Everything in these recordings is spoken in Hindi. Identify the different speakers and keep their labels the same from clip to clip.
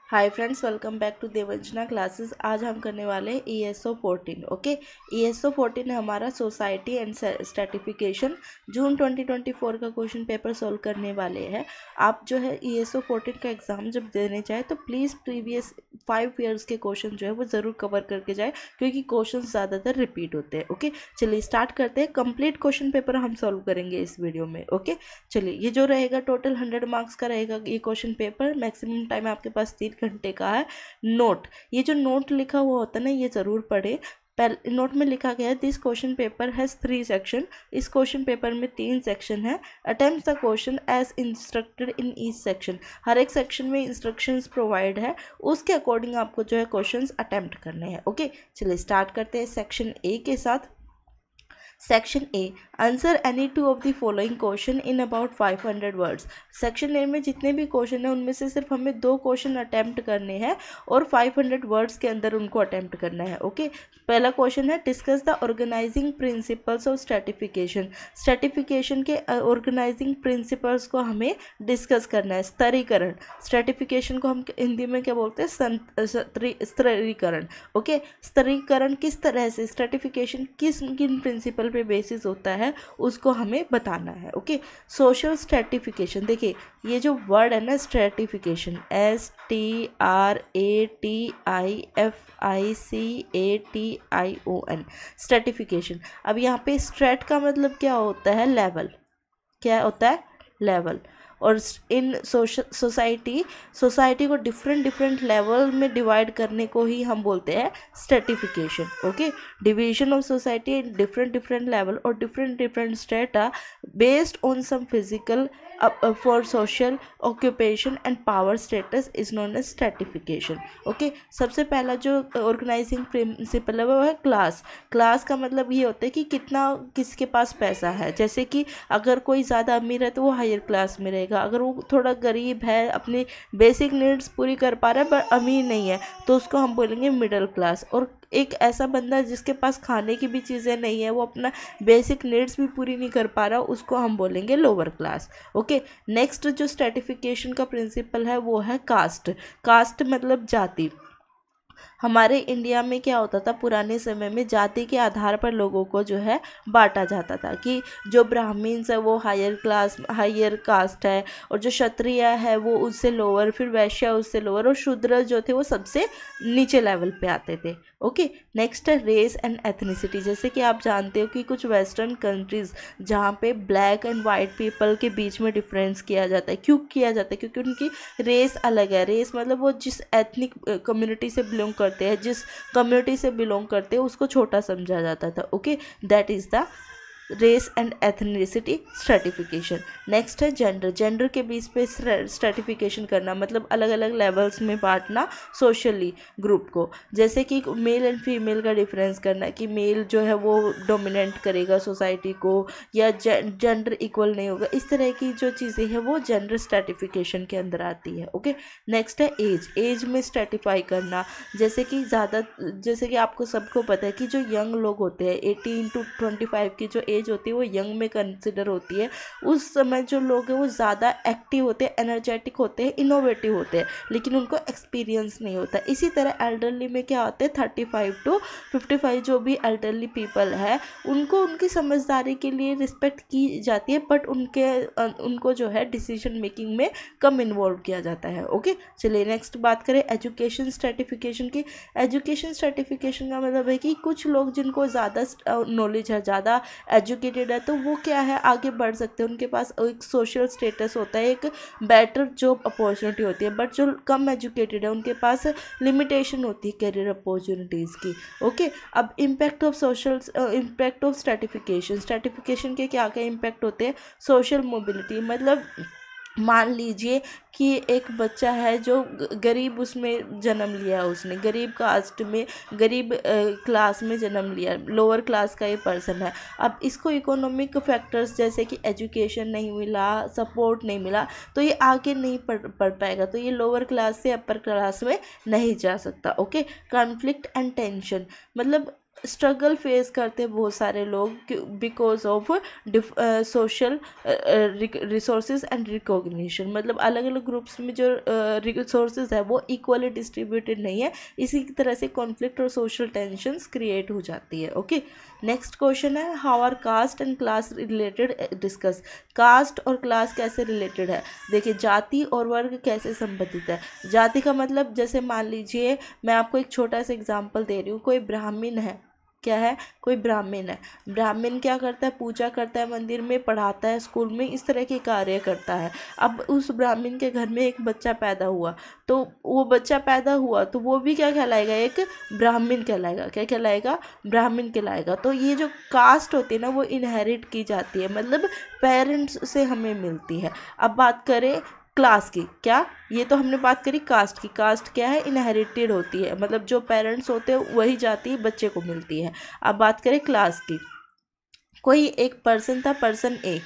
Speaker 1: Hi friends, welcome back to Devanjana classes. आज हम करने वाले हैं ESO 14। ओके, ESO 14 हमारा सोसाइटी एंड स्ट्रेटिफिकेशन जून 2024 का क्वेश्चन पेपर सॉल्व करने वाले हैं। आप जो है ESO 14 का एग्ज़ाम जब देने चाहे तो प्लीज़ प्रीवियस 5 ईयर्स के क्वेश्चन जो है वो ज़रूर कवर करके जाए, क्योंकि क्वेश्चन ज़्यादातर रिपीट होते हैं। ओके, चलिए स्टार्ट करते हैं। कंप्लीट क्वेश्चन पेपर हम सॉल्व करेंगे इस वीडियो में। ओके, चलिए ये जो रहेगा टोटल 100 मार्क्स का रहेगा ये क्वेश्चन पेपर। मैक्सिमम टाइम आपके पास 3 घंटे का है। नोट, ये जो नोट लिखा हुआ होता है ना, ये ज़रूर पढ़े। पहले नोट में लिखा गया है this question paper has 3 section. इस क्वेश्चन पेपर में 3 सेक्शन है। Attempt the question as instructed in each section. हर एक सेक्शन में इंस्ट्रक्शंस प्रोवाइड है, उसके अकॉर्डिंग आपको जो है क्वेश्चंस अटेम्प्ट करने हैं। ओके, चलिए स्टार्ट करते हैं सेक्शन ए के साथ। Section A, answer any 2 of the following question in about 500 words. Section A में जितने भी क्वेश्चन हैं उनमें से सिर्फ हमें 2 क्वेश्चन अटैम्प्ट करने हैं और 500 वर्ड्स के अंदर उनको अटैम्प्ट करना है। ओके, पहला क्वेश्चन है discuss the organising principles of stratification. Stratification के ऑर्गेनाइजिंग प्रिंसिपल्स को हमें डिस्कस करना है। स्तरीकरण, स्ट्रेटिफिकेशन को हम हिंदी में क्या बोलते हैं? स्तरीकरण। ओके, स्तरीकरण किस तरह से, स्ट्रेटिफिकेशन किन प्रिंसिपल पे बेसिस होता है उसको हमें बताना है। ओके, सोशल स्ट्रेटिफिकेशन, देखिए ये जो वर्ड है ना स्ट्रेटिफिकेशन, STRATIFICATION, स्ट्रेटिफिकेशन। अब यहाँ पे स्ट्रेट का मतलब क्या होता है? लेवल। क्या होता है? लेवल। और इन सोसाइटी को डिफरेंट लेवल में डिवाइड करने को ही हम बोलते हैं stratification. Okay, division of society in different level और different strata based on some physical for social occupation and power status is known as stratification. Okay, सबसे पहला जो ऑर्गेनाइजिंग प्रिंसिपल है वो है क्लास। क्लास का मतलब ये होता है कि कितना किसके पास पैसा है। जैसे कि अगर कोई ज़्यादा अमीर है तो वो हायर क्लास में रहेगा, अगर वो थोड़ा गरीब है, अपनी बेसिक नीड्स पूरी कर पा रहा है पर अमीर नहीं है, तो उसको हम बोलेंगे मिडिल क्लास। और एक ऐसा बंदा जिसके पास खाने की भी चीज़ें नहीं है, वो अपना बेसिक नीड्स भी पूरी नहीं कर पा रहा, उसको हम बोलेंगे लोअर क्लास। ओके, नेक्स्ट जो स्ट्रेटिफिकेशन का प्रिंसिपल है वो है कास्ट। कास्ट मतलब जाति। हमारे इंडिया में क्या होता था पुराने समय में, जाति के आधार पर लोगों को जो है बांटा जाता था कि जो ब्राह्मण्स है वो हायर कास्ट है, और जो क्षत्रिय है वो उससे लोअर, फिर वैश्य उससे लोअर, और शूद्र जो थे वो सबसे नीचे लेवल पे आते थे। ओके, नेक्स्ट है रेस एंड एथनिसिटी। जैसे कि आप जानते हो कि कुछ वेस्टर्न कंट्रीज़ जहाँ पे ब्लैक एंड वाइट पीपल के बीच में डिफरेंस किया जाता है। क्यों किया जाता है? क्योंकि उनकी रेस अलग है। रेस मतलब वो जिस एथनिक कम्युनिटी से बिलोंग करते हैं, जिस कम्युनिटी से बिलोंग करते हैं उसको छोटा समझा जाता था। Okay, that is the race and ethnicity stratification. Next है जेंडर। जेंडर के बीच पे स्ट्रेटिफिकेशन करना मतलब अलग अलग लेवल्स में बांटना सोशली ग्रुप को। जैसे कि मेल एंड फीमेल का डिफरेंस करना कि मेल जो है वो डोमिनेट करेगा सोसाइटी को, या जेंडर इक्वल नहीं होगा। इस तरह की जो चीज़ें हैं वो जेंडर स्ट्रेटिफिकेशन के अंदर आती है। ओके, नेक्स्ट है एज। एज में स्ट्रेटिफाई करना, जैसे कि आपको सबको पता है कि जो यंग लोग होते हैं 18 to 25 की जो एज होती है वो यंग में कंसिडर होती है। उस समय जो लोग हैं वो ज़्यादा एक्टिव होते हैं, एनर्जेटिक होते हैं, इनोवेटिव होते हैं, लेकिन उनको एक्सपीरियंस नहीं होता। इसी तरह एल्डरली में क्या होते हैं 35 to 55 जो भी एल्डरली पीपल है उनको उनकी समझदारी के लिए रिस्पेक्ट की जाती है, बट उनको जो है डिसीजन मेकिंग में कम इन्वॉल्व किया जाता है। ओके, चलिए नेक्स्ट बात करें एजुकेशन स्ट्रेटिफिकेशन की। एजुकेशन स्ट्रेटिफिकेशन का मतलब है कि कुछ लोग जिनको ज़्यादा नॉलेज है, ज़्यादा एजुकेटेड है, तो वो क्या है आगे बढ़ सकते हैं, उनके पास एक सोशल स्टेटस होता है, एक बेटर जॉब अपॉर्चुनिटी होती है। बट जो कम एजुकेटेड है उनके पास लिमिटेशन होती है करियर अपॉर्चुनिटीज़ की। ओके, अब इम्पैक्ट ऑफ स्ट्रेटिफिकेशन के क्या क्या इम्पैक्ट होते हैं? सोशल मोबिलिटी, मतलब मान लीजिए कि एक बच्चा है जो गरीब उसमें जन्म लिया, उसने गरीब कास्ट में, गरीब क्लास में जन्म लिया, लोअर क्लास का ये पर्सन है। अब इसको इकोनॉमिक फैक्टर्स जैसे कि एजुकेशन नहीं मिला, सपोर्ट नहीं मिला, तो ये आगे नहीं पढ़ पाएगा, तो ये लोअर क्लास से अपर क्लास में नहीं जा सकता। ओके, कॉन्फ्लिक्ट एंड टेंशन, मतलब स्ट्रगल फेस करते हैं बहुत सारे लोग because of social resources and recognition, मतलब अलग अलग ग्रुप्स में जो रिसोर्सेज है वो इक्वली डिस्ट्रीब्यूटेड नहीं है, इसी तरह से कॉन्फ्लिक्ट और सोशल टेंशंस क्रिएट हो जाती है। ओके, नेक्स्ट क्वेश्चन है how are caste and class related, discuss. Caste और क्लास कैसे रिलेटेड है? देखिए, जाति और वर्ग कैसे संबंधित है। जाति का मतलब, जैसे मान लीजिए मैं आपको एक छोटा सा एग्जांपल दे रही हूँ, कोई ब्राह्मण है, क्या है, कोई ब्राह्मण है, ब्राह्मण क्या करता है, पूजा करता है मंदिर में, पढ़ाता है स्कूल में, इस तरह के कार्य करता है। अब उस ब्राह्मण के घर में एक बच्चा पैदा हुआ, तो वो बच्चा पैदा हुआ तो वो भी क्या कहलाएगा, एक ब्राह्मण कहलाएगा। क्या कहलाएगा? ब्राह्मण कहलाएगा। तो ये जो कास्ट होती है ना, वो इनहेरिट की जाती है, मतलब पेरेंट्स से हमें मिलती है। अब बात करें क्लास की, क्या, ये तो हमने बात करी कास्ट की। कास्ट क्या है? इनहेरिटेड होती है, मतलब जो पेरेंट्स होते हैं वही जाति बच्चे को मिलती है। अब बात करें क्लास की, कोई एक पर्सन था, पर्सन ए,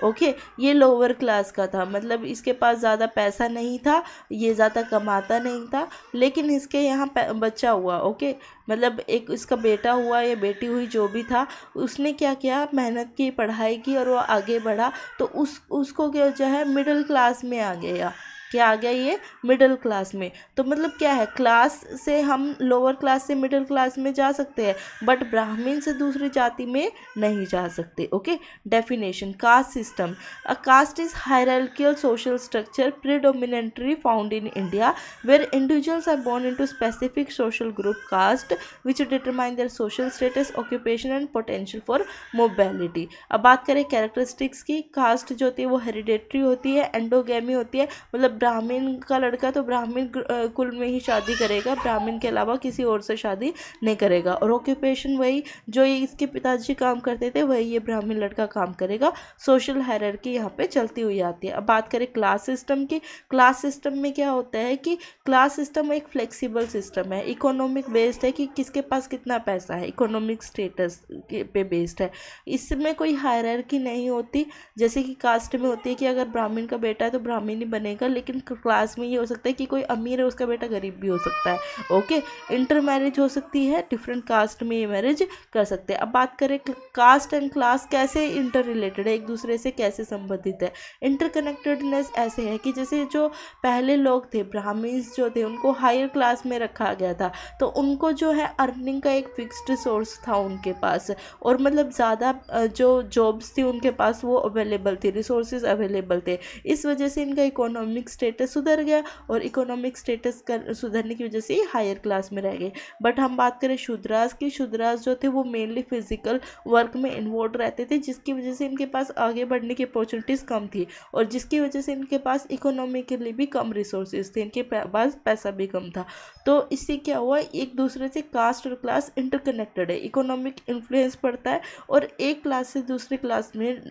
Speaker 1: ओके, ये लोअर क्लास का था, मतलब इसके पास ज़्यादा पैसा नहीं था, ये ज़्यादा कमाता नहीं था, लेकिन इसके यहाँ बच्चा हुआ, ओके, मतलब एक इसका बेटा हुआ या बेटी हुई, जो भी था, उसने क्या किया, मेहनत की, पढ़ाई की और वो आगे बढ़ा, तो उसको क्या जो है मिडिल क्लास में आ गया। क्या आ गया? ये मिडिल क्लास में। तो मतलब क्या है, क्लास से हम लोअर क्लास से मिडिल क्लास में जा सकते हैं, बट ब्राह्मण से दूसरी जाति में नहीं जा सकते। Okay, definition, caste system, a caste is hierarchical social structure predominantly found in India where individuals are born into specific social group caste which determine their social status, occupation and potential for mobility। अब बात करें कैरेक्टरिस्टिक्स की, कास्ट जो होती है वो हेरिडेटरी होती है, एंडोगेमी होती है, मतलब ब्राह्मण का लड़का तो ब्राह्मण कुल में ही शादी करेगा, ब्राह्मण के अलावा किसी और से शादी नहीं करेगा। और ऑक्यूपेशन वही जो ये इसके पिताजी काम करते थे वही ये ब्राह्मण लड़का काम करेगा। सोशल हायरार्की यहाँ पे चलती हुई आती है। अब बात करें क्लास सिस्टम की, क्लास सिस्टम में क्या होता है कि क्लास सिस्टम एक फ्लेक्सिबल सिस्टम है, इकोनॉमिक बेस्ड है कि किसके पास कितना पैसा है, इकोनॉमिक स्टेटस पे बेस्ड है। इसमें कोई हायरार्की नहीं होती, जैसे कि कास्ट में होती है कि अगर ब्राह्मण का बेटा है तो ब्राह्मण ही बनेगा, लेकिन क्लास में ये हो सकता है कि कोई अमीर है उसका बेटा गरीब भी हो सकता है। ओके, इंटर मैरिज हो सकती है, डिफरेंट कास्ट में ये मैरिज कर सकते हैं। अब बात करें कास्ट एंड क्लास कैसे इंटर रिलेटेड है, एक दूसरे से कैसे संबंधित है। इंटरकनेक्टेडनेस ऐसे है कि जैसे जो पहले लोग थे, ब्राह्मण्स जो थे, उनको हायर क्लास में रखा गया था, तो उनको जो है अर्निंग का एक फिक्स्ड सोर्स था उनके पास, और मतलब ज़्यादा जो जॉब्स थी उनके पास वो अवेलेबल थी, रिसोर्सेज अवेलेबल थे, इस वजह से इनका इकोनॉमिक स्टेटस सुधर गया, और इकोनॉमिक स्टेटस सुधरने की वजह से हायर क्लास में रह गए। बट हम बात करें शूद्रास की, शूद्रास जो थे वो मेनली फिजिकल वर्क में इन्वॉल्व रहते थे, जिसकी वजह से इनके पास आगे बढ़ने की अपॉर्चुनिटीज़ कम थी, और जिसकी वजह से इनके पास इकोनॉमिकली भी कम रिसोर्सेज थे, इनके पास पैसा भी कम था। तो इससे क्या हुआ, एक दूसरे से कास्ट और क्लास इंटरकनेक्टेड है, इकोनॉमिक इन्फ्लुएंस पड़ता है, और एक क्लास से दूसरी क्लास में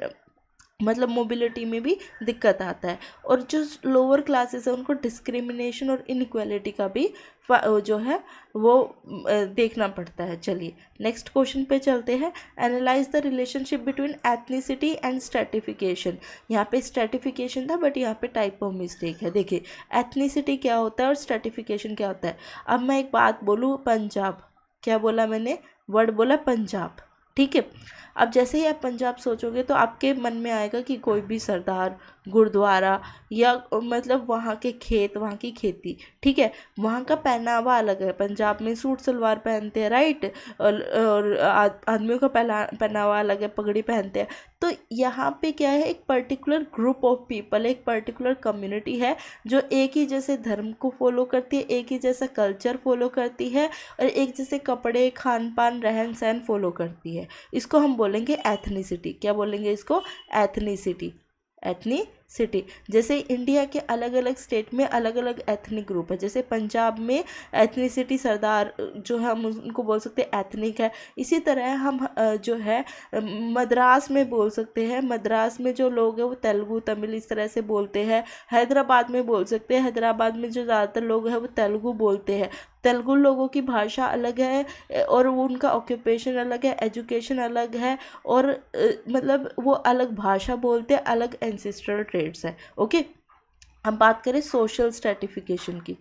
Speaker 1: मतलब मोबिलिटी में भी दिक्कत आता है, और जो लोअर क्लासेस है उनको डिस्क्रिमिनेशन और इनइक्वालिटी का भी जो है वो देखना पड़ता है। चलिए नेक्स्ट क्वेश्चन पे चलते हैं। Analyse the relationship between ethnicity and stratification. यहाँ पे स्ट्रेटिफिकेशन था बट यहाँ पे टाइप ऑफ मिस्टेक है। देखिए, एथनिसिटी क्या होता है और स्ट्रेटिफिकेशन क्या होता है। अब मैं एक बात बोलूँ, पंजाब, क्या बोला मैंने, वर्ड बोला पंजाब, ठीक है। अब जैसे ही आप पंजाब सोचोगे तो आपके मन में आएगा कि कोई भी सरदार, गुरुद्वारा, या मतलब वहाँ के खेत, वहाँ की खेती, ठीक है। वहाँ का पहनावा अलग है, पंजाब में सूट सलवार पहनते हैं, राइट, और आदमियों का पहनावा अलग है, पगड़ी पहनते हैं। तो यहाँ पे क्या है, एक पर्टिकुलर ग्रुप ऑफ पीपल, एक पर्टिकुलर कम्युनिटी है जो एक ही जैसे धर्म को फॉलो करती है, एक ही जैसा कल्चर फॉलो करती है, और एक जैसे कपड़े, खान पान, रहन सहन फॉलो करती है। इसको हम बोलेंगे एथनिसिटी। क्या बोलेंगे इसको? एथनिसिटी। एथनिसिटी, जैसे इंडिया के अलग अलग स्टेट में अलग अलग एथनिक ग्रुप है, जैसे पंजाब में एथनिसिटी सरदार जो है हम उनको बोल सकते हैं एथनिक है। इसी तरह हम जो है मद्रास में बोल सकते हैं, मद्रास में जो लोग हैं वो तेलुगु, तमिल इस तरह से बोलते हैं। हैदराबाद में बोल सकते हैं, हैदराबाद में जो ज़्यादातर लोग हैं वो तेलुगु बोलते हैं। तेलुगु लोगों की भाषा अलग है, और उनका ऑक्यूपेशन अलग है, एजुकेशन अलग है, और मतलब वो अलग भाषा बोलते हैं, अलग एंसेस्ट्रल ट्रेड्स है। ओके, अब बात करें सोशल स्ट्रेटिफिकेशन की।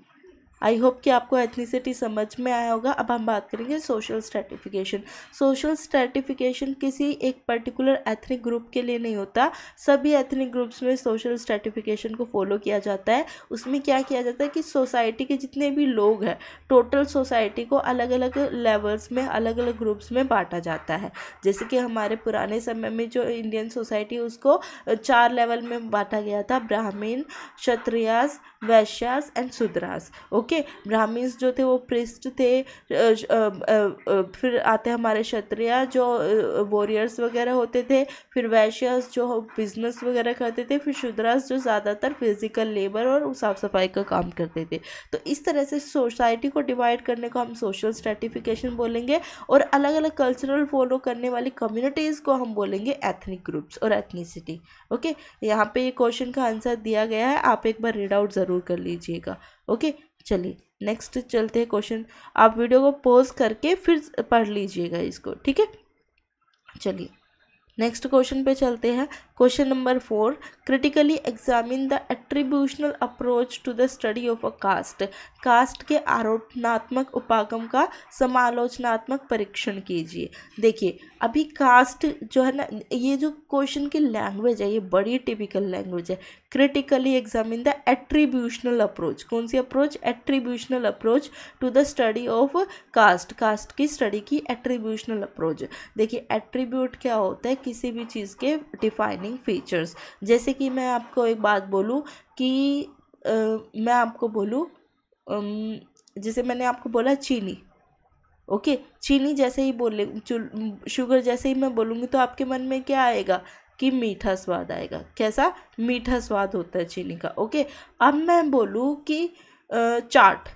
Speaker 1: आई होप कि आपको एथनिसिटी समझ में आया होगा। अब हम बात करेंगे सोशल स्ट्रेटिफिकेशन। सोशल स्ट्रेटिफिकेशन किसी एक पर्टिकुलर एथनिक ग्रुप के लिए नहीं होता, सभी एथनिक ग्रुप्स में सोशल स्ट्रेटिफिकेशन को फॉलो किया जाता है। उसमें क्या किया जाता है कि सोसाइटी के जितने भी लोग हैं, टोटल सोसाइटी को अलग अलग लेवल्स में, अलग अलग ग्रुप्स में बांटा जाता है। जैसे कि हमारे पुराने समय में जो इंडियन सोसाइटी, उसको 4 लेवल में बांटा गया था, ब्राह्मण, क्षत्रियास, वैश्यास एंड शूद्रास। ओके, ब्राह्मण्स जो थे वो प्रिस्ट थे, फिर आते हमारे क्षत्रिय जो वॉरियर्स वगैरह होते थे, फिर वैश्यास जो बिजनेस वगैरह करते थे, फिर शूद्रास जो ज़्यादातर फिजिकल लेबर और साफ सफाई का काम करते थे। तो इस तरह से सोसाइटी को डिवाइड करने को हम सोशल स्ट्रेटिफिकेशन बोलेंगे, और अलग अलग कल्चरल फॉलो करने वाली कम्युनिटीज़ को हम बोलेंगे एथनिक ग्रुप्स और एथनिसिटी। ओके, यहाँ पे ये क्वेश्चन का आंसर दिया गया है, आप एक बार रीड आउट ज़रूर कर लीजिएगा। ओके, चलिए नेक्स्ट चलते हैं क्वेश्चन। आप वीडियो को पॉज करके फिर पढ़ लीजिएगा इसको, ठीक है। चलिए नेक्स्ट क्वेश्चन पे चलते हैं। Question number 4, critically examine the attributional approach to the study of a caste. Caste के आरोपणात्मक उपागम का समालोचनात्मक परीक्षण कीजिए। देखिए, अभी कास्ट जो है ना, ये जो क्वेश्चन की लैंग्वेज है ये बड़ी टिपिकल लैंग्वेज है। Critically examine the attributional approach, कौन सी approach? Attributional approach to the study of caste, caste की स्टडी की एट्रीब्यूशनल अप्रोच। देखिए, एट्रीब्यूट क्या होता है? किसी भी चीज़ के डिफाइनिंग फीचर्स। जैसे कि मैं आपको एक बात बोलूँ कि मैं आपको बोलूँ, जैसे मैंने आपको बोला चीनी। ओके, चीनी जैसे ही बोले, शुगर जैसे ही मैं बोलूँगी तो आपके मन में क्या आएगा? कि मीठा स्वाद आएगा। कैसा? मीठा स्वाद होता है चीनी का। ओके, अब मैं बोलूँ कि चाट,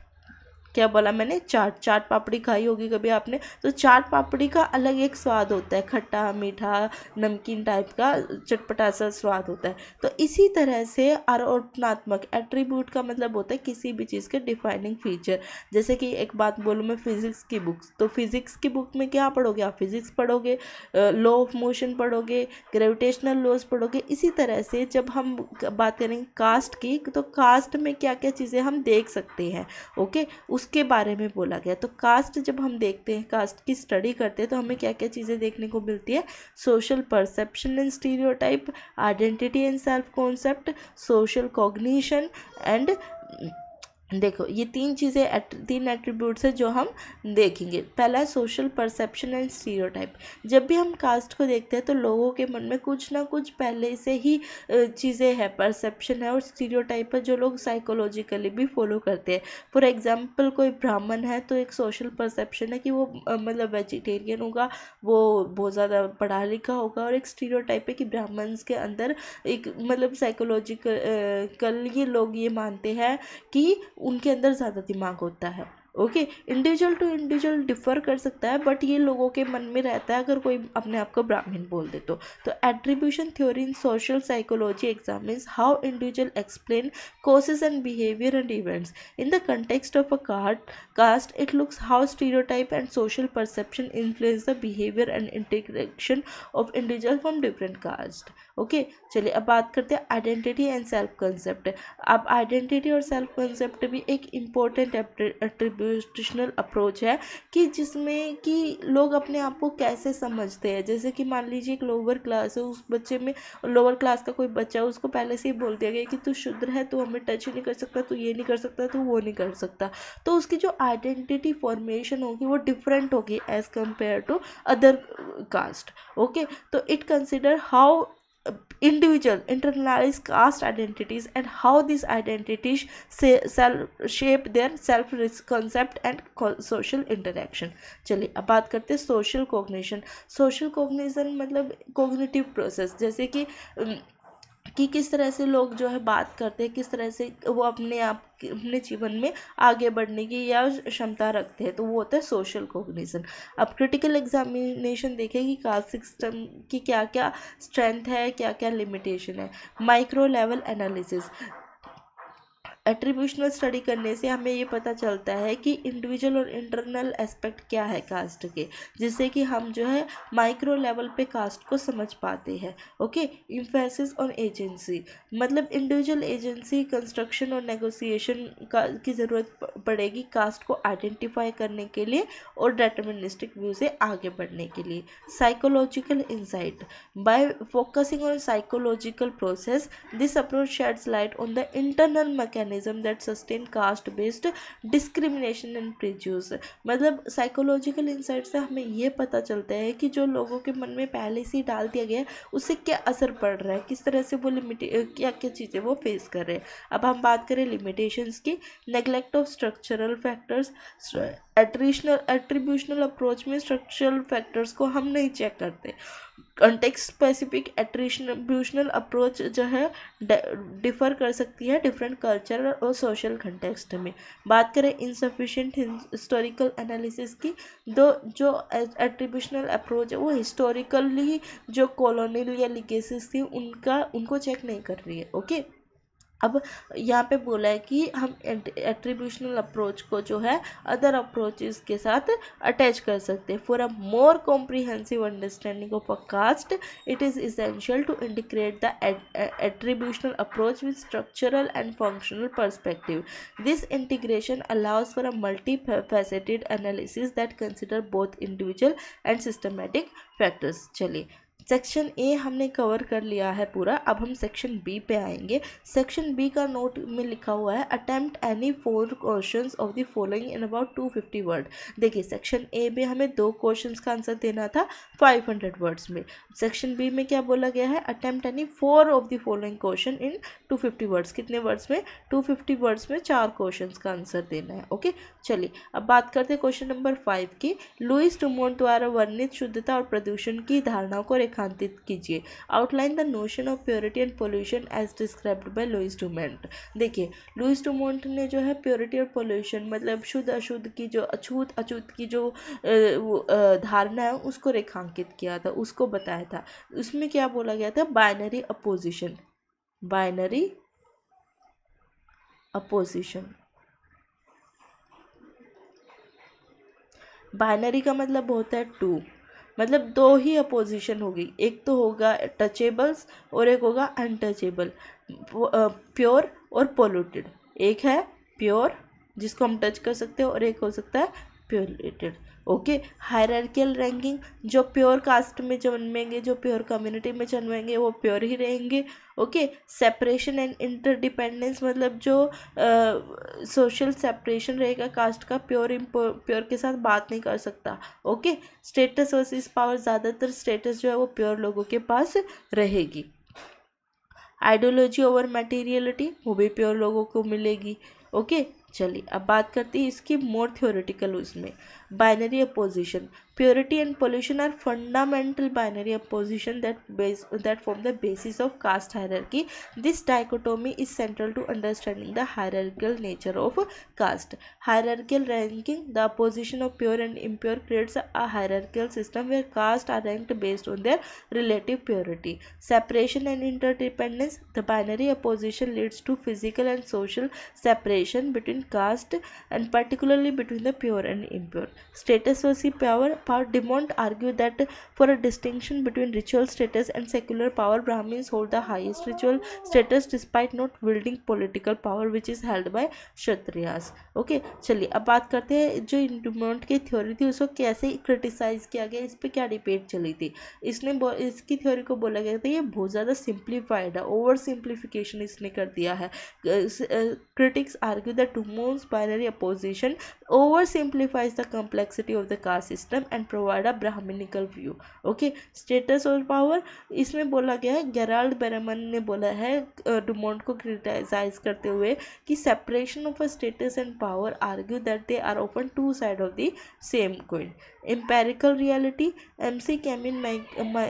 Speaker 1: क्या बोला मैंने? चाट, चाट पापड़ी खाई होगी कभी आपने, तो चाट पापड़ी का अलग एक स्वाद होता है, खट्टा मीठा नमकीन टाइप का चटपटा सा स्वाद होता है। तो इसी तरह से आरोपणात्मक, एट्रीब्यूट का मतलब होता है किसी भी चीज़ के डिफाइनिंग फीचर। जैसे कि एक बात बोलूँ मैं, फिजिक्स की बुक्स, तो फिजिक्स की बुक में क्या पढ़ोगे आप? फिजिक्स पढ़ोगे, लॉ ऑफ मोशन पढ़ोगे, ग्रेविटेशनल लॉज पढ़ोगे। इसी तरह से जब हम बात करेंगे कास्ट की, तो कास्ट में क्या क्या चीज़ें हम देख सकते हैं, ओके, उसके बारे में बोला गया। तो कास्ट जब हम देखते हैं, कास्ट की स्टडी करते हैं, तो हमें क्या क्या चीज़ें देखने को मिलती है? Social perception and stereotype, identity and self concept, social cognition and, देखो ये 3 चीज़ें, 3 एट्रीब्यूट्स है जो हम देखेंगे। पहला है सोशल परसेप्शन एंड स्टीरियोटाइप। जब भी हम कास्ट को देखते हैं तो लोगों के मन में कुछ ना कुछ पहले से ही चीज़ें हैं, परसेप्शन है और स्टीरियोटाइप है, जो लोग साइकोलॉजिकली भी फॉलो करते हैं। फॉर एग्जांपल, कोई ब्राह्मण है तो एक सोशल परसेप्शन है कि वो मतलब वेजिटेरियन होगा, वो बहुत ज़्यादा पढ़ा लिखा होगा, और एक स्टीरियोटाइप है कि ब्राह्मण्स के अंदर एक मतलब साइकोलॉजिकल ये लोग ये मानते हैं कि उनके अंदर ज़्यादा दिमाग होता है। Okay, individual to individual differ कर सकता है, बट ये लोगों के मन में रहता है अगर कोई अपने आप को ब्राह्मण बोल दे तो। Attribution theory in social psychology examines how individual explain causes and behavior and events in the context of a caste. It looks how stereotype and social perception influence the behavior and interaction of individuals from different caste. Okay, चलिए अब बात करते हैं आइडेंटिटी एंड सेल्फ कंसेप्ट। अब आइडेंटिटी और सेल्फ कंसेप्ट भी एक इम्पोर्टेंट एट्रीब्यूशनल अप्रोच है कि जिसमें कि लोग अपने आप को कैसे समझते हैं। जैसे कि मान लीजिए एक लोअर क्लास है, उस बच्चे में, लोअर क्लास का कोई बच्चा है, उसको पहले से ही बोल दिया गया कि तू शूद्र है, तू हमें टच ही नहीं कर सकता, तू ये नहीं कर सकता, तू वो नहीं कर सकता। तो उसकी जो आइडेंटिटी फॉर्मेशन होगी वो डिफरेंट होगी as compare to other caste. Okay, तो it consider how individual internalize caste identities and how these identities shape their self concept and social interaction. चलिए अब बात करते हैं सोशल कॉग्निशन। सोशल कॉग्निशन मतलब कॉग्निटिव प्रोसेस, जैसे कि किस तरह से लोग जो है बात करते हैं, किस तरह से वो अपने जीवन में आगे बढ़ने की या क्षमता रखते हैं, तो वो होता है सोशल कॉग्निशन। अब क्रिटिकल एग्जामिनेशन देखें कि कास्ट सिस्टम की क्या क्या स्ट्रेंथ है, क्या क्या लिमिटेशन है। Micro level analysis, attributional study करने से हमें ये पता चलता है कि इंडिविजुअल और इंटरनल एस्पेक्ट क्या है कास्ट के, जिससे कि हम जो है माइक्रो लेवल पे कास्ट को समझ पाते हैं। ओके, इम्फेसिस ऑन एजेंसी, मतलब इंडिविजुअल एजेंसी, कंस्ट्रक्शन और नेगोशिएशन की ज़रूरत पड़ेगी कास्ट को आइडेंटिफाई करने के लिए और डिटर्मिनिस्टिक व्यू से आगे बढ़ने के लिए। Psychological insight, by focusing on psychological process this approach sheds light on the internal mechanism that sustain caste based discrimination and prejudice, मतलब साइकोलॉजिकल इंसाइट से हमें ये पता चलता है कि जो लोगों के मन में पहले से ही डाल दिया गया है उससे क्या असर पड़ रहा है, किस तरह से वो क्या क्या चीज़ें वो फेस कर रहे हैं। अब हम बात करें लिमिटेशंस की, neglect of structural factors, attributional approach में स्ट्रक्चरल फैक्टर्स को हम नहीं चेक करते। कॉन्टेक्स्ट स्पेसिफिक एट्रीब्यूशनल अप्रोच जो है डिफर कर सकती है डिफरेंट कल्चर और सोशल कंटेक्स्ट में। बात करें इनसफिशिएंट हिस्टोरिकल एनालिसिस की, जो एट्रीब्यूशनल अप्रोच है वो हिस्टोरिकली जो कॉलोनियल या लिगेसीज थी उनको चेक नहीं कर रही है। ओके, अब यहाँ पे बोला है कि हम एट्रीब्यूशनल अप्रोच को जो है अदर अप्रोचेस के साथ अटैच कर सकते हैं। For a more comprehensive understanding of a caste it is essential to integrate the attributional approach with structural and functional perspective. This integration allows for a multi faceted analysis that consider both individual and systematic factors. चलिए, सेक्शन ए हमने कवर कर लिया है पूरा, अब हम सेक्शन बी पे आएंगे। सेक्शन बी का नोट में लिखा हुआ है attempt any 4 questions of the following in about 250 word. देखिए, सेक्शन ए में हमें 2 क्वेश्चंस का आंसर देना था 500 वर्ड्स में। सेक्शन बी में क्या बोला गया है, attempt any 4 of the following question in 250 words. कितने वर्ड्स में, 250 वर्ड्स में 4 क्वेश्चन का आंसर देना है। ओके, चलिए अब बात करते हैं क्वेश्चन नंबर 5 की। लुईस डुमोंट द्वारा वर्णित शुद्धता और प्रदूषण की धारणाओं को रेखांकित कीजिए। Outline the notion of purity and pollution as described by Louis Dumont. देखिए, लुईस डुमोंट ने जो है प्योरिटी और पोल्यूशन मतलब शुद्ध अशुद्ध की जो अछूत अछूत की जो धारणा है उसको रेखांकित किया था, उसको बताया था। उसमें क्या बोला गया था, binary opposition, binary opposition. Binary का मतलब होता है 2, मतलब 2 ही अपोजिशन होगी, एक तो होगा टचेबल्स और एक होगा अनटचेबल, प्योर और पोल्यूटेड। एक है प्योर जिसको हम टच कर सकते हैं और एक हो सकता है पोल्यूटेड। ओके, हायरार्कियल रैंकिंग, जो प्योर कास्ट में जन्मेंगे, जो प्योर कम्युनिटी में जन्मेंगे वो प्योर ही रहेंगे। ओके, सेपरेशन एंड इंटरडिपेंडेंस, मतलब जो सोशल सेपरेशन रहेगा कास्ट का, प्योर के साथ बात नहीं कर सकता। ओके, स्टेटस वर्सेस पावर, ज़्यादातर स्टेटस जो है वो प्योर लोगों के पास रहेगी। आइडियोलॉजी ओवर मटेरियलिटी, वो भी प्योर लोगों को मिलेगी। ओके, चलिए अब बात करते हैं इसकी मोर थ्योरेटिकल उसमें। Binary opposition, purity and pollution are fundamental binary opposition that form the basis of caste hierarchy. This dichotomy is central to understanding the hierarchical nature of caste. Hierarchical ranking, the opposition of pure and impure creates a hierarchical system where castes are ranked based on their relative purity. Separation and interdependence, the binary opposition leads to physical and social separation between caste and particularly between the pure and impure. Status versus power, Dumont argued that for a distinction between ritual status and secular power, Brahmins hold the highest ritual status despite not wielding political power which is held by Kshatriyas. Okay, चलिए अब बात करते हैं जो डुमोंट की थ्योरी थी उसको कैसे क्रिटिसाइज किया गया, इस पर क्या डिबेट चली थी। इसकी थ्योरी को बोला गया था ये बहुत ज़्यादा सिंप्लीफाइड है, ओवर सिंप्लीफिकेशन इसने कर दिया है। Critics argue that Dumont's binary opposition oversimplifies the complexity of the caste system and provide a Brahminical view. Okay, status और पावर, इसमें बोला गया है, गेराल्ड बेरमन ने बोला है डुमोंट को क्रिटिसाइज करते हुए कि separation of a status and power argue that they are often 2 side of the same coin. Empirical reality, MC Camin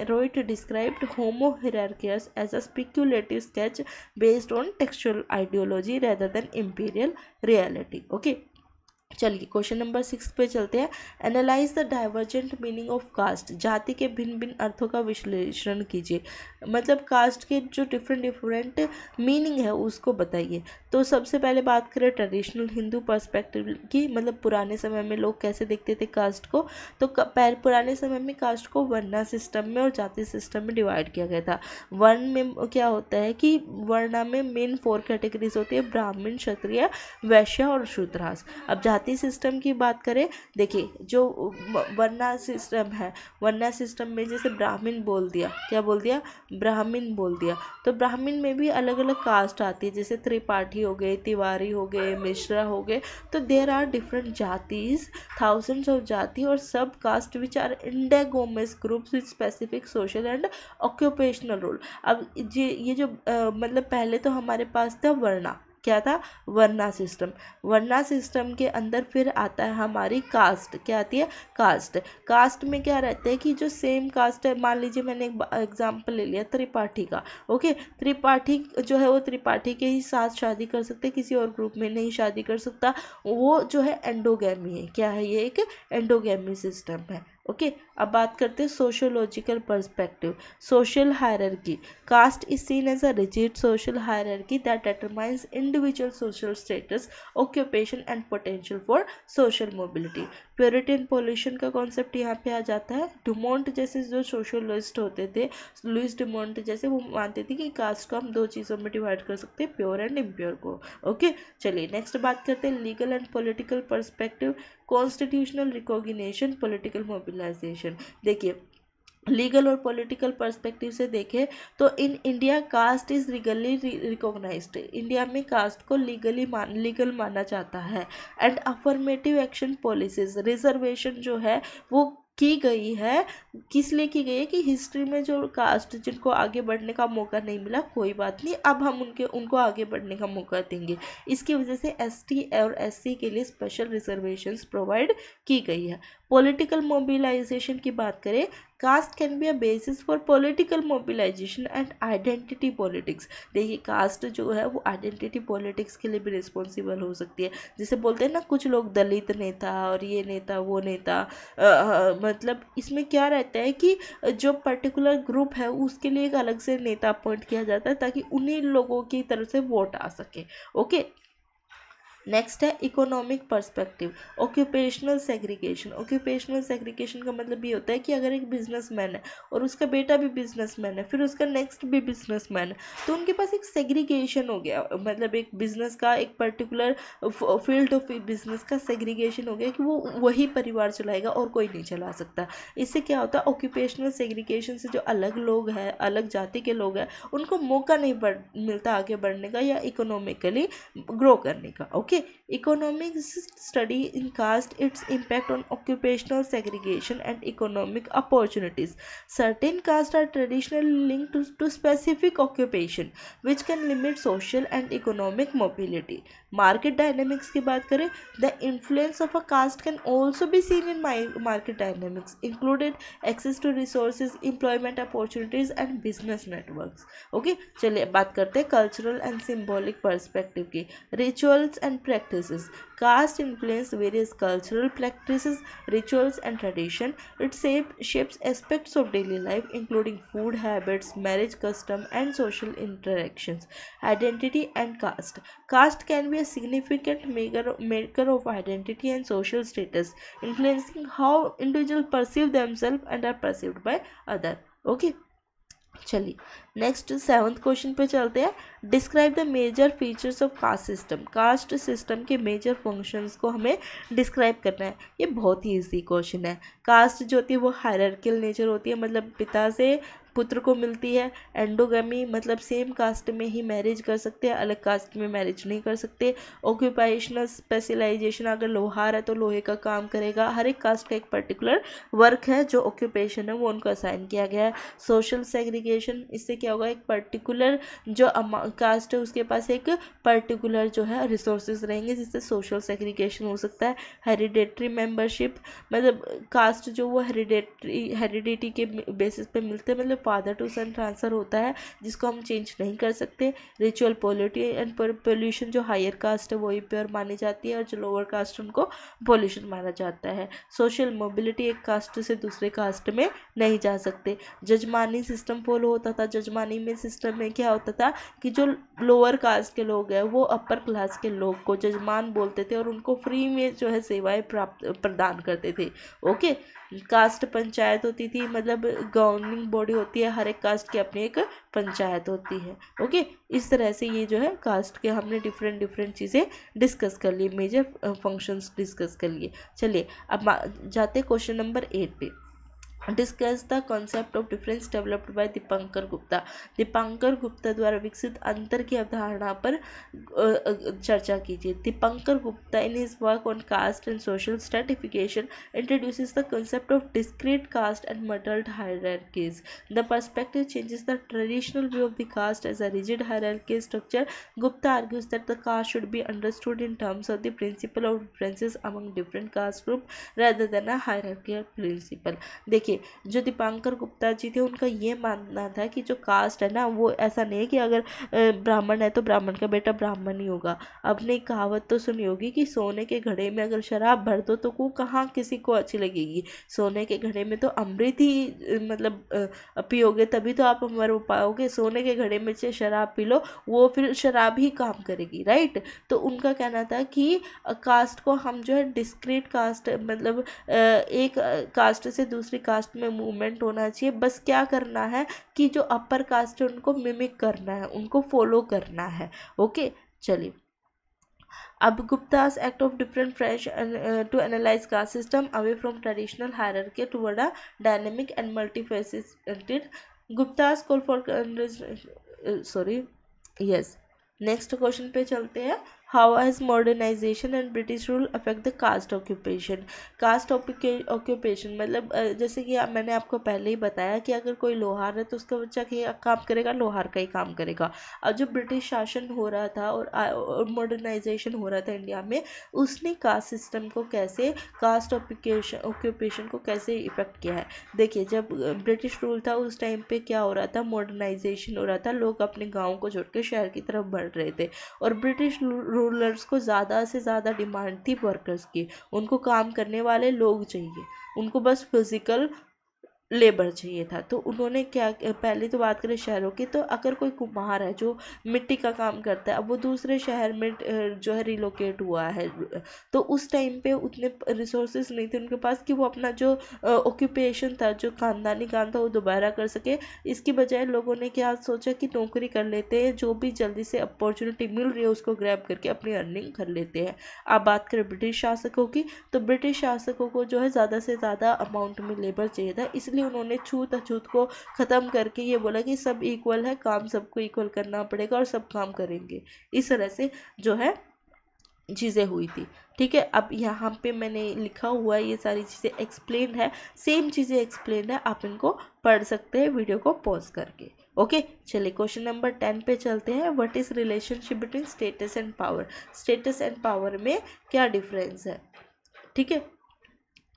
Speaker 1: Roit described homo hierarchies as a speculative sketch based on textual ideology rather than imperial reality. Okay, चलिए क्वेश्चन नंबर 6 पे चलते हैं। Analyse the divergent meaning of caste, जाति के भिन्न भिन्न अर्थों का विश्लेषण कीजिए। मतलब कास्ट के जो डिफरेंट डिफरेंट मीनिंग है उसको बताइए। तो सबसे पहले बात करें ट्रेडिशनल हिंदू पर्सपेक्टिव की, मतलब पुराने समय में लोग कैसे देखते थे कास्ट को। तो पुराने समय में कास्ट को वर्णा सिस्टम में और जाति सिस्टम में डिवाइड किया गया था। वर्ण में क्या होता है कि वर्णा में मेन 4 कैटेगरीज होती है, ब्राह्मण, क्षत्रिय, वैश्य और शूद्रास। अब जाति सिस्टम की बात करें, देखिए जो वर्णा सिस्टम है, वर्णा सिस्टम में जैसे ब्राह्मण बोल दिया, क्या बोल दिया, ब्राह्मण बोल दिया। तो ब्राह्मण में भी अलग अलग कास्ट आती है, जैसे त्रिपाठी हो गए, तिवारी हो गए, मिश्रा हो गए। तो there are different jatis, thousands of jati और sub caste which are endogamous groups with specific social and occupational role. अब ये जो मतलब पहले तो हमारे पास था वर्णा, क्या था, वर्णा सिस्टम। वर्णा सिस्टम के अंदर फिर आता है हमारी कास्ट, क्या आती है, कास्ट। कास्ट में क्या रहता है कि जो सेम कास्ट है, मान लीजिए मैंने एक एग्जांपल ले लिया त्रिपाठी का, ओके। त्रिपाठी जो है वो त्रिपाठी के ही साथ शादी कर सकते, किसी और ग्रुप में नहीं शादी कर सकता। वो जो है एंडोगैमी है, क्या है, ये एक एंडोगैमी सिस्टम है, ओके। अब बात करते हैं sociological perspective, social hierarchy. Caste is seen as a rigid social hierarchy that determines individual social status, occupation and potential for social mobility. Purity and pollution का कॉन्सेप्ट यहाँ पे आ जाता है। डुमोंट जैसे जो सोशलिस्ट होते थे, लुइस डुमोंट जैसे, वो मानते थे कि कास्ट को हम 2 चीज़ों में डिवाइड कर सकते हैं, प्योर एंड इम्प्योर को, ओके। चलिए नेक्स्ट बात करते हैं legal and political perspective, constitutional recognition, political mobilisation. देखिए लीगल और पॉलिटिकल पर्सपेक्टिव से देखें तो in India caste is legally recognised. India में कास्ट को लीगल माना जाता है। And affirmative action policies, reservation जो है वो की गई है, किस लिए की गई है कि हिस्ट्री में जो कास्ट जिनको आगे बढ़ने का मौका नहीं मिला, कोई बात नहीं, अब हम उनको आगे बढ़ने का मौका देंगे। इसकी वजह से एसटी और एससी के लिए स्पेशल रिजर्वेशंस प्रोवाइड की गई है। पॉलिटिकल मोबिलाइजेशन की बात करें, caste can be a basis for political mobilisation and identity politics. देखिए कास्ट जो है वो आइडेंटिटी पॉलिटिक्स के लिए भी रिस्पॉन्सिबल हो सकती है। जैसे बोलते हैं ना कुछ लोग दलित नेता और ये नेता वो नेता, मतलब इसमें क्या रहता है कि जो पर्टिकुलर ग्रुप है उसके लिए एक अलग से नेता अपॉइंट किया जाता है ताकि उन्हीं लोगों की तरफ से वोट आ सके, ओके। नेक्स्ट है economic perspective, occupational segregation. Occupational segregation का मतलब ये होता है कि अगर एक बिजनेसमैन है और उसका बेटा भी बिजनेसमैन है, फिर उसका नेक्स्ट भी बिजनेसमैन है, तो उनके पास एक सेग्रीगेशन हो गया, मतलब एक बिजनेस का एक पर्टिकुलर फील्ड ऑफ बिजनेस का सेग्रीगेशन हो गया कि वो वही परिवार चलाएगा और कोई नहीं चला सकता। इससे क्या होता है, ऑक्यूपेशनल सेग्रीगेशन से जो अलग लोग हैं, अलग जाति के लोग हैं, उनको मौका नहीं मिलता आगे बढ़ने का या इकोनॉमिकली ग्रो करने का, okay. Economics study in caste its impact on occupational segregation and economic opportunities. Certain castes are traditionally linked to specific occupation, which can limit social and economic mobility. Market dynamics की बात करें, the influence of a caste can also be seen in market dynamics, included access to resources, employment opportunities, and business networks. Okay, चलिए बात करते हैं cultural and symbolic perspective की, rituals and practices. Caste influence various cultural practices, rituals, and tradition. It shapes aspects of daily life, including food habits, marriage custom, and social interactions. Identity and caste. Caste can be a significant maker of identity and social status, influencing how individuals perceive themselves and are perceived by others. Okay. चलिए नेक्स्ट 7th क्वेश्चन पे चलते हैं। Describe the major features of caste system. Caste system के मेजर फंक्शंस को हमें डिस्क्राइब करना है। ये बहुत ही इजी क्वेश्चन है। कास्ट जो होती है वो हायरार्किकल नेचर होती है, मतलब पिता से पुत्र को मिलती है। एंडोगमी मतलब सेम कास्ट में ही मैरिज कर सकते हैं, अलग कास्ट में मैरिज नहीं कर सकते। ऑक्यूपेशनल स्पेशलाइजेशन, अगर लोहार है तो लोहे का काम करेगा। हर एक कास्ट का एक पर्टिकुलर वर्क है, जो ऑक्यूपेशन है वो उनको असाइन किया गया है। सोशल सेग्रीगेशन, इससे क्या होगा, एक पर्टिकुलर जो कास्ट है उसके पास एक पर्टिकुलर जो है रिसोर्सेज रहेंगे, जिससे सोशल सेग्रीगेशन हो सकता है। हेरिडेटरी मेंबरशिप, मतलब कास्ट जो वो हेरिडिटी के बेसिस पे मिलते हैं, मतलब फादर टू सन ट्रांसफ़र होता है, जिसको हम चेंज नहीं कर सकते। रिचुअल पॉलिटी एंड पोल्यूशन, जो हायर कास्ट है वही प्योर मानी जाती है और जो लोअर कास्ट उनको पॉल्यूशन माना जाता है। सोशल मोबिलिटी, एक कास्ट से दूसरे कास्ट में नहीं जा सकते। जजमानी सिस्टम फॉलो होता था। जजमानी में सिस्टम में क्या होता था कि जो लोअर कास्ट के लोग हैं वो अपर क्लास के लोग को जजमान बोलते थे और उनको फ्री में जो है सेवाएं प्रदान करते थे। ओके, कास्ट पंचायत होती थी, मतलब गवर्निंग बॉडी होती है, हर एक कास्ट की अपनी एक पंचायत होती है। ओके, इस तरह से ये जो है कास्ट के हमने डिफरेंट डिफरेंट चीज़ें डिस्कस कर ली, मेजर फंक्शंस डिस्कस कर लिए। चलिए अब जाते क्वेश्चन नंबर 8 पे। Discuss the concept of difference developed by Dipankar Gupta. Dipankar Gupta द्वारा विकसित अंतर की अवधारणा पर चर्चा कीजिए। Dipankar Gupta in his work on caste and social stratification introduces the concept of discrete caste and muddled hierarchies. The perspective changes the traditional view of the caste as a rigid hierarchy structure. Gupta argues that the caste should be understood in terms of the principle of differences among different caste groups rather than a hierarchical principle. देखिए, जो दीपंकर गुप्ता जी थे उनका ये मानना था कि जो कास्ट है ना वो ऐसा नहीं है कि अगर ब्राह्मण है तो ब्राह्मण का बेटा ब्राह्मण ही होगा। आपने एक कहावत तो सुनी होगी कि सोने के घड़े में अगर शराब भर दो तो वो कहाँ किसी को अच्छी लगेगी। सोने के घड़े में तो अमृत ही मतलब पियोगे तभी तो आप मर पाओगे। सोने के घड़े में से शराब पी लो, वो फिर शराब ही काम करेगी, राइट। तो उनका कहना था कि कास्ट को हम जो है डिस्क्रीट कास्ट, मतलब एक कास्ट से दूसरी कास्ट में मूवमेंट होना चाहिए। बस क्या करना है कि जो अपर कास्ट है उनको मिमिक करना है, उनको फॉलो करना है। ओके, चलिए अब Gupta's act of different French to analyse caste system away from traditional hierarchy toward a dynamic and multifaceted. Gupta's call for sorry yes next question पे चलते हैं। How has modernisation and British rule affect the caste occupation. Caste occupation मतलब जैसे कि मैंने आपको पहले ही बताया कि अगर कोई लोहार है तो उसका बच्चा क्या काम करेगा, लोहार का ही काम करेगा। अब जो ब्रिटिश शासन हो रहा था और मॉडर्नाइजेशन हो रहा था इंडिया में, उसने कास्ट सिस्टम को कैसे, कास्ट ऑक्यूपेशन को कैसे इफेक्ट किया है। देखिए, जब ब्रिटिश रूल था उस टाइम पे क्या हो रहा था, मॉडर्नाइजेशन हो रहा था, लोग अपने गाँव को छोड़ के शहर की तरफ बढ़ रहे थे और ब्रिटिश रूलर्स को ज़्यादा से ज़्यादा डिमांड थी वर्कर्स की। उनको काम करने वाले लोग चाहिए, उनको बस फिजिकल लेबर चाहिए था। तो उन्होंने क्या, पहले तो बात करें शहरों की, तो अगर कोई कुम्हार है जो मिट्टी का काम करता है, अब वो दूसरे शहर में जो है रिलोकेट हुआ है, तो उस टाइम पे उतने रिसोर्सेज नहीं थे उनके पास कि वो अपना जो ऑक्यूपेशन था, जो खानदानी काम था, वो दोबारा कर सके। इसकी बजाय लोगों ने क्या सोचा कि नौकरी कर लेते हैं, जो भी जल्दी से अपॉर्चुनिटी मिल रही है उसको ग्रैब करके अपनी अर्निंग कर लेते हैं। आप बात करें ब्रिटिश शासकों की, तो ब्रिटिश शासकों को जो है ज़्यादा से ज़्यादा अमाउंट में लेबर चाहिए था, इसलिए उन्होंने छूत अछूत को ख़त्म करके ये बोला कि सब इक्वल है, काम सबको इक्वल करना पड़ेगा और सब काम करेंगे। इस तरह से जो है चीज़ें हुई थी। ठीक है, अब यहाँ पे मैंने लिखा हुआ है, ये सारी चीज़ें एक्सप्लेन है, सेम चीज़ें एक्सप्लेन है, आप इनको पढ़ सकते हैं वीडियो को पॉज करके। ओके, चलिए क्वेश्चन नंबर 10 पे चलते हैं। What is relationship between status and power. Status and power में क्या डिफरेंस है, ठीक है।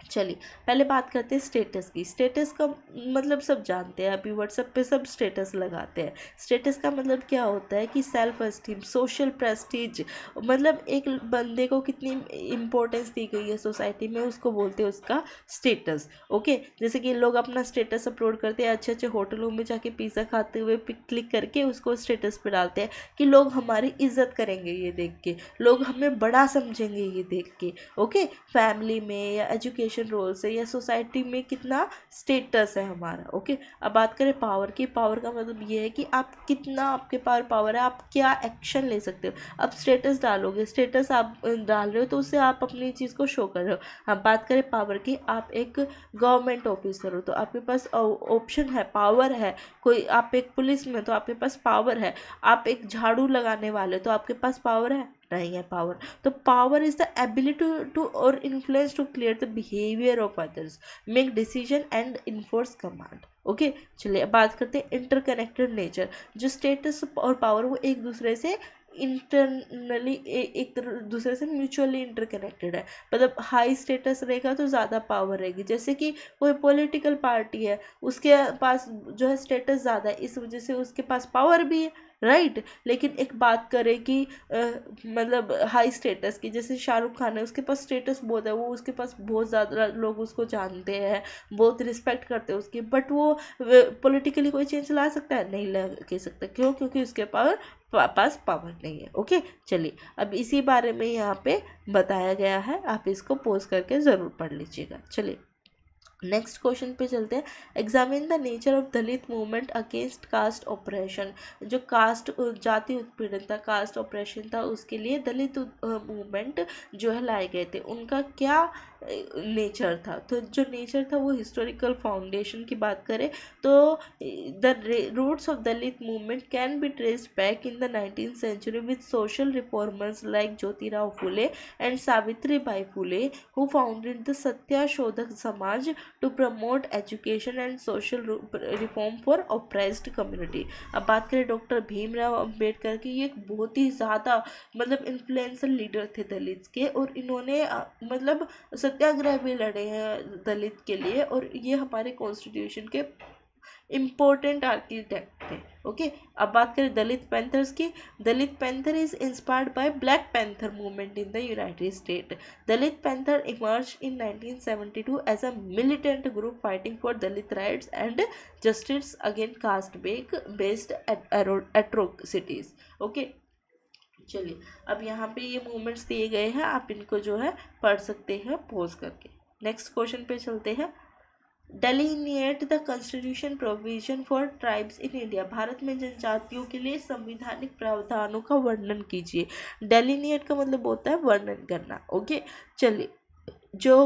Speaker 1: चलिए पहले बात करते हैं स्टेटस की। स्टेटस का मतलब सब जानते हैं, अभी व्हाट्सएप पे सब स्टेटस लगाते हैं। स्टेटस का मतलब क्या होता है कि सेल्फ एस्टीम, सोशल प्रेस्टीज, मतलब एक बंदे को कितनी इम्पोर्टेंस दी गई है सोसाइटी में, उसको बोलते हैं उसका स्टेटस। ओके, जैसे कि लोग अपना स्टेटस अपलोड करते हैं, अच्छे अच्छे होटलों में जाके पिज़्ज़ा खाते हुए क्लिक करके उसको स्टेटस पे डालते हैं कि लोग हमारी इज्जत करेंगे ये देख के, लोग हमें बड़ा समझेंगे ये देख के। ओके, फैमिली में या एजुकेशन रोल से या सोसाइटी में कितना स्टेटस है हमारा। ओके, अब बात करें पावर की। पावर का मतलब ये है कि आप कितना, आपके पास पावर है, आप क्या एक्शन ले सकते हो। अब स्टेटस डालोगे, स्टेटस आप डाल रहे हो तो उससे आप अपनी चीज़ को शो कर रहे हो। अब बात करें पावर की, आप एक गवर्नमेंट ऑफिसर हो तो आपके पास ऑप्शन है, पावर है। कोई, आप एक पुलिस में तो आपके पास पावर है। आप एक झाड़ू लगाने वाले तो आपके पास पावर है, नहीं है पावर। तो power is the ability to और influence to clear the behaviour of others, make decision and enforce command. Okay, चलिए अब बात करते हैं इंटरकनेक्टेड नेचर। जो स्टेटस और पावर वो एक दूसरे से इंटरनली एक दूसरे से म्यूचुअली इंटरकनेक्टेड है। मतलब हाई स्टेटस रहेगा तो ज़्यादा पावर रहेगी, जैसे कि कोई पॉलिटिकल पार्टी है, उसके पास जो है स्टेटस ज़्यादा है, इस वजह से उसके पास पावर भी है, राइट। लेकिन एक बात करें कि मतलब हाई स्टेटस की, जैसे शाहरुख खान है, उसके पास स्टेटस बहुत है, वो उसके पास बहुत ज़्यादा लोग उसको जानते हैं, बहुत रिस्पेक्ट करते हैं उसकी, बट वो पॉलिटिकली कोई चेंज ला सकता है, नहीं ला के सकता। क्यों? क्योंकि उसके पास पावर नहीं है। ओके, चलिए अब इसी बारे में यहाँ पे बताया गया है, आप इसको पोज करके ज़रूर पढ़ लीजिएगा। चलिए नेक्स्ट क्वेश्चन पे चलते हैं। Examine the nature of Dalit movement against caste operation. जो कास्ट जाति उत्पीड़न था, कास्ट ऑपरेशन था, उसके लिए दलित मूवमेंट जो है लाए गए थे, उनका क्या नेचर था? तो जो नेचर था वो हिस्टोरिकल फाउंडेशन की बात करें तो the roots of Dalit movement can be traced back in the 19th century with social reformers like Jyotirao Phule and Savitribai Phule who founded the Satyashodhak Samaj to promote education and social reform for oppressed community. अब बात करें डॉक्टर भीमराव अंबेडकर की, ये एक बहुत ही ज़्यादा मतलब इन्फ्लुएंशियल लीडर थे दलित के, और इन्होंने मतलब सत्याग्रह भी लड़े हैं दलित के लिए, और ये हमारे कॉन्स्टिट्यूशन के इम्पोर्टेंट आर्किटेक्ट थे। ओके, अब बात करें दलित पैंथर्स की। Dalit panther is inspired by black panther movement in the United State. Dalit panther emerge in 1972 as a militant group fighting for Dalit rights and justice against caste based atrocities. Okay, चलिए अब यहाँ पे ये मूवमेंट्स दिए गए हैं, आप इनको जो है पढ़ सकते हैं पोज करके। नेक्स्ट क्वेश्चन पे चलते हैं। Delineate the constitution provision for tribes in India. Bharat में जनजातियों के लिए संवैधानिक प्रावधानों का वर्णन कीजिए। डेलिनिएट का मतलब होता है वर्णन करना। ओके, चलिए जो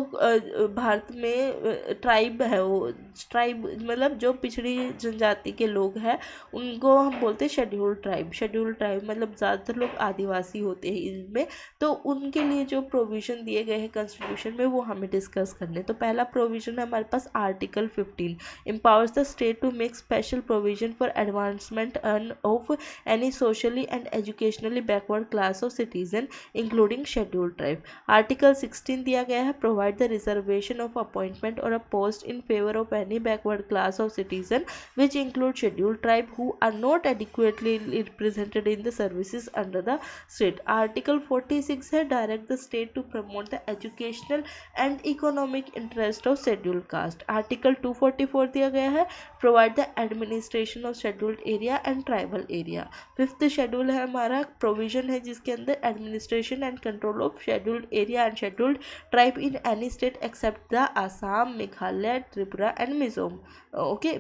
Speaker 1: भारत में ट्राइब है, वो ट्राइब मतलब जो पिछड़ी जनजाति के लोग हैं उनको हम बोलते हैं शेड्यूल्ड ट्राइब। शेड्यूल्ड ट्राइब मतलब ज़्यादातर लोग आदिवासी होते हैं इनमें, तो उनके लिए जो प्रोविज़न दिए गए हैं कॉन्स्टिट्यूशन में वो हमें डिस्कस करने। तो पहला प्रोविज़न है हमारे पास article 15, empowers the state to make special provision for advancement of any socially and educationally backward class of citizen including scheduled tribe. Article 16 दिया गया है, provide the reservation of appointment or a post in favor of any backward class of citizen which include scheduled tribe who are not adequately represented in the services under the state. Article 46 है, direct the state to promote the educational and economic interest of scheduled caste. Article 244 दिया गया है, provide the administration of scheduled area and tribal area. Fifth schedule है हमारा, प्रोविजन है जिसके अंदर administration and control of scheduled area and scheduled tribe in any state except the Assam, Meghalaya, Tripura and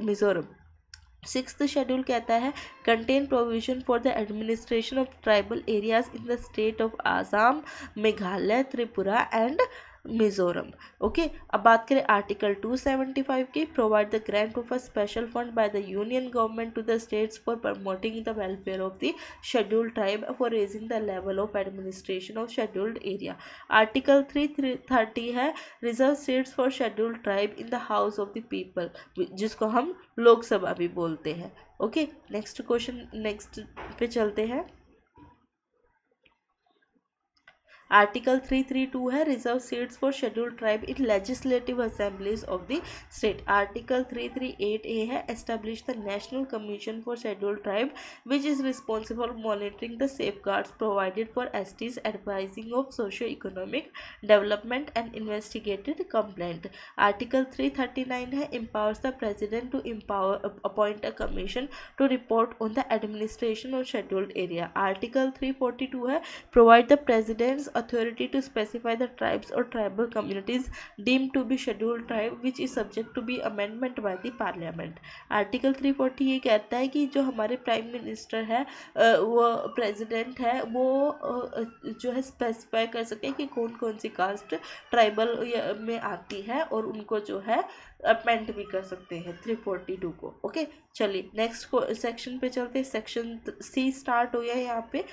Speaker 1: Mizoram. Sixth schedule कहता है contain provision for the administration of tribal areas in the state of Assam, Meghalaya, Tripura and Mizoram. Okay, अब बात करें आर्टिकल 275 की, provide the grant of a special fund by the union government to the states for promoting the welfare of the scheduled tribe for raising the level of administration of scheduled area. Article 330 है, reserve seats for scheduled tribe in the house of the people, जिसको हम लोकसभा भी बोलते हैं। ओके, नेक्स्ट क्वेश्चन, नेक्स्ट पे चलते हैं। आर्टिकल 332 है, reserve seats for scheduled tribe in legislative assemblies of the state. Article 338A है, establish the national commission for scheduled tribe which is responsible for monitoring the safeguards provided for STs, advising of socio economic development and investigated complaint. Article 339 है, empowers the president to appoint a commission to report on the administration of scheduled area. Article 342 है, provide the president's authority to specify the tribes or tribal communities deemed to be scheduled tribe which is subject to be amendment by the parliament. Article 340 ये कहता है कि जो हमारे प्राइम मिनिस्टर है वो प्रेसिडेंट है, वो जो है स्पेसिफाई कर सकते हैं कि कौन कौन सी कास्ट ट्राइबल में आती है, और उनको जो है अमेंड भी कर सकते हैं 342 को। ओके, चलिए नेक्स्ट सेक्शन पे चलते हैं। सेक्शन सी स्टार्ट हो गया है यहाँ पे।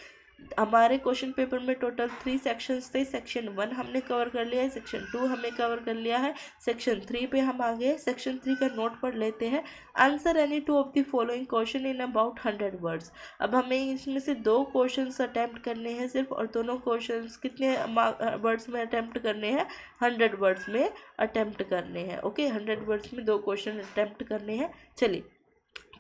Speaker 1: हमारे क्वेश्चन पेपर में टोटल 3 सेक्शंस थे। सेक्शन 1 हमने कवर कर लिया है, सेक्शन 2 हमने कवर कर लिया है, सेक्शन 3 पे हम आ गए। सेक्शन 3 का नोट पढ़ लेते हैं। Answer any two of the following question in about 100 words. अब हमें इसमें से 2 क्वेश्चंस अटेम्प्ट करने हैं सिर्फ, और दोनों क्वेश्चंस कितने वर्ड्स में अटेम्प्ट करने हैं? 100 वर्ड्स में अटेम्प्ट करने हैं। ओके, 100 वर्ड्स में 2 क्वेश्चन अटेम्प्ट करने हैं। चलिए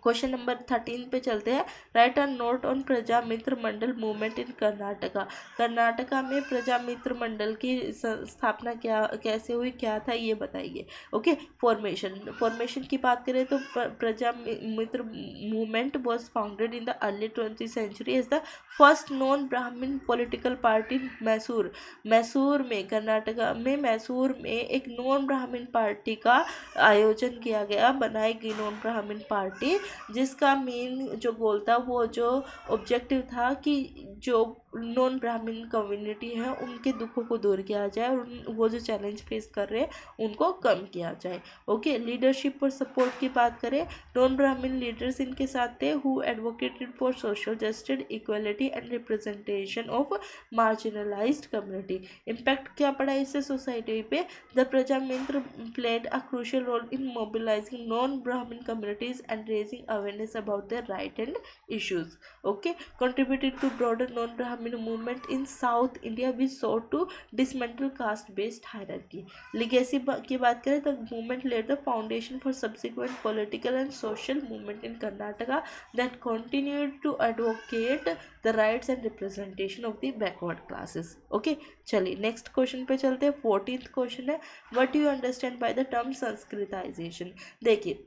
Speaker 1: क्वेश्चन नंबर 13 पे चलते हैं। Write a note on Prajamitra Mandal movement in Karnataka. Karnataka में प्रजामित्र मंडल की स्थापना क्या कैसे हुई, क्या था, ये बताइए। ओके, फॉर्मेशन की बात करें तो Prajamitra movement was founded in the early 20th century as the first non Brahmin political party Mysore में, कर्नाटका में मैसूर में एक नॉन ब्राह्मण पार्टी का आयोजन किया गया, बनाई गई नॉन ब्राह्मण पार्टी, जिसका मेन जो गोल था, वो जो ऑब्जेक्टिव था कि जो नॉन ब्राह्मण कम्युनिटी है उनके दुखों को दूर किया जाए और वो जो चैलेंज फेस कर रहे हैं उनको कम किया जाए। ओके, लीडरशिप और सपोर्ट की बात करें, नॉन ब्राह्मण लीडर्स इनके साथ थे who advocated for social justice, equality and representation of marginalised community. Impact क्या पड़ा इससे सोसाइटी पे? The Prajamitra played a crucial role in mobilising non Brahmin communities and raising awareness about their right and issues. Okay, contributed to broader non-Brahmin movement in South India which sought to dismantle caste-based hierarchy. Legacy की बात करें तो movement laid the foundation for subsequent political and social movement in Karnataka that continued to advocate the rights and representation of the backward classes. Okay, चलिए नेक्स्ट क्वेश्चन पे चलते हैं। 14th क्वेश्चन है, what do you understand by the term Sanskritisation. देखिए,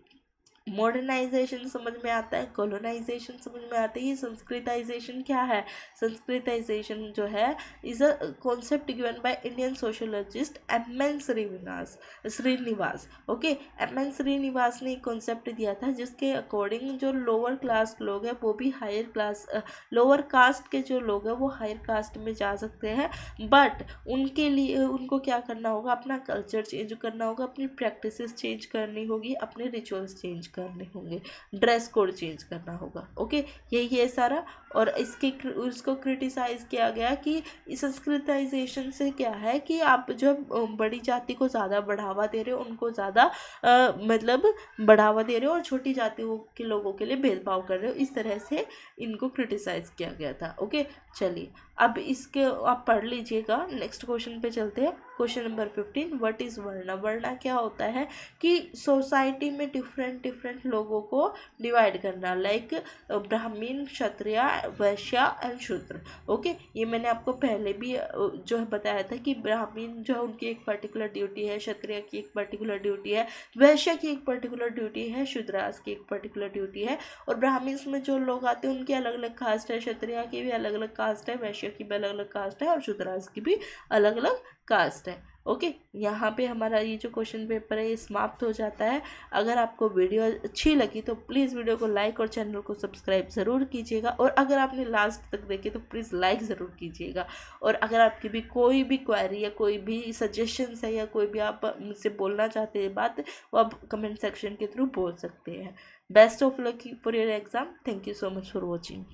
Speaker 1: मॉडर्नाइजेशन समझ में आता है, कॉलोनाइजेशन समझ में आता है, ये संस्कृताइजेशन क्या है? संस्कृताइजेशन जो है is a concept given by Indian sociologist M N. Srinivas. Okay, M N. Srinivas ने एक कॉन्सेप्ट दिया था जिसके अकॉर्डिंग जो लोअर क्लास लोग हैं वो भी हायर क्लास, लोअर कास्ट के जो लोग हैं वो हायर कास्ट में जा सकते हैं, बट उनके लिए उनको क्या करना होगा? अपना कल्चर चेंज करना होगा, अपनी प्रैक्टिसेस चेंज करनी होगी, अपने रिचुअल्स चेंज करने होंगे, ड्रेस कोड चेंज करना होगा। ओके, यही है सारा। और उसको क्रिटिसाइज किया गया कि संस्कृताइजेशन से क्या है कि आप जो बड़ी जाति को ज़्यादा बढ़ावा दे रहे हो, उनको ज़्यादा मतलब बढ़ावा दे रहे हो, और छोटी जातियों के लोगों के लिए भेदभाव कर रहे हो, इस तरह से इनको क्रिटिसाइज किया गया था। ओके, चलिए अब इसके आप पढ़ लीजिएगा। नेक्स्ट क्वेश्चन पे चलते हैं। क्वेश्चन नंबर 15, व्हाट इज वर्णा। वर्णा क्या होता है कि सोसाइटी में डिफरेंट लोगों को डिवाइड करना, लाइक ब्राह्मण, क्षत्रिय, वैश्य एंड शूद्र। ओके, ये मैंने आपको पहले भी जो है बताया था कि ब्राह्मण जो है उनकी एक पर्टिकुलर ड्यूटी है, क्षत्रिय की एक पर्टिकुलर ड्यूटी है, वैश्य की एक पर्टिकुलर ड्यूटी है, शूद्रास की एक पर्टिकुलर ड्यूटी है। और ब्राह्मण में जो लोग आते हैं उनकी अलग अलग कास्ट है, क्षत्रिय की भी अलग अलग कास्ट है, वैश्य की भी अलग अलग कास्ट है, और शूद्रास की भी अलग अलग कास्ट है। ओके, यहाँ पे हमारा ये जो क्वेश्चन पेपर है ये समाप्त हो जाता है। अगर आपको वीडियो अच्छी लगी तो प्लीज़ वीडियो को लाइक और चैनल को सब्सक्राइब ज़रूर कीजिएगा, और अगर आपने लास्ट तक देखे तो प्लीज़ लाइक ज़रूर कीजिएगा। और अगर आपकी भी कोई भी क्वेरी या कोई भी सजेशंस है या कोई भी आप मुझसे बोलना चाहते हैं बात, वो आप कमेंट सेक्शन के थ्रू बोल सकते हैं। Best of luck for your exam. Thank you so much for watching.